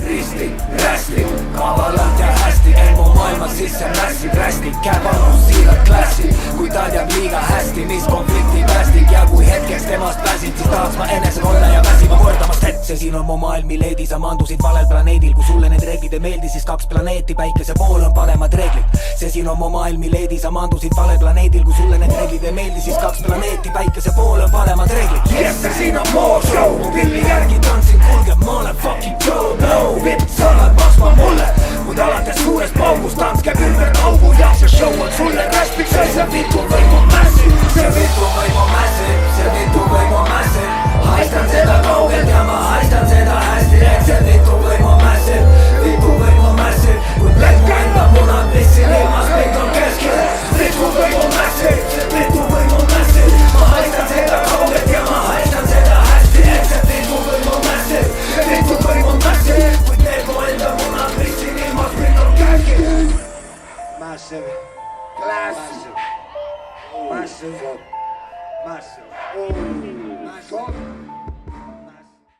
Risti, rästi, kavalalt ja hästi emu maailma sisse mässib rästik, käb on siirad klassi. Kui ta teab liiga hästi, mis konflikti päästik ja kui hetkeks temast pääsid, siis tahaks ma enesel olla ja väsiva kordamast, et see siin on mu maailm, miledi sa mandusid valel planeedil. Kui sulle need reeglid ei meeldi, siis kaks planeeti päikese pool on paremad reeglid. See siin on mu maailm, miledi sa mandusid valel planeedil. Kui sulle need reeglid ei meeldi, siis kaks planeeti päikese pool on paremad reeglid. Yes, siin on more show, mu pilli järgi tantsin, kuulge, ma olen fucking Joe Blow. Vitt, sa oled maksma mulle, kuid alates suurest paugust tants käib ümber kaugu. Ja see show on sulle räspik, see vitu võim on massive. See vitu võim on massive, see vitu võim on massive. Haistan seda kaugelt ja ma haistan seda hästi, et see vitu võim on massive, vitu võim on massive. Kuid läks mu enda munad, missin ilmas, kõik on keskil. Vitu võim on massive, vitu võim on massive. Ma haistan seda kaugelt ja ma haistan seda hästi, et see vitu võim on massive, vitu võim on massive. Kuid läks mu enda munad, missin ilmas, kõik on keskil. Massive, massive, massive, massive, massive.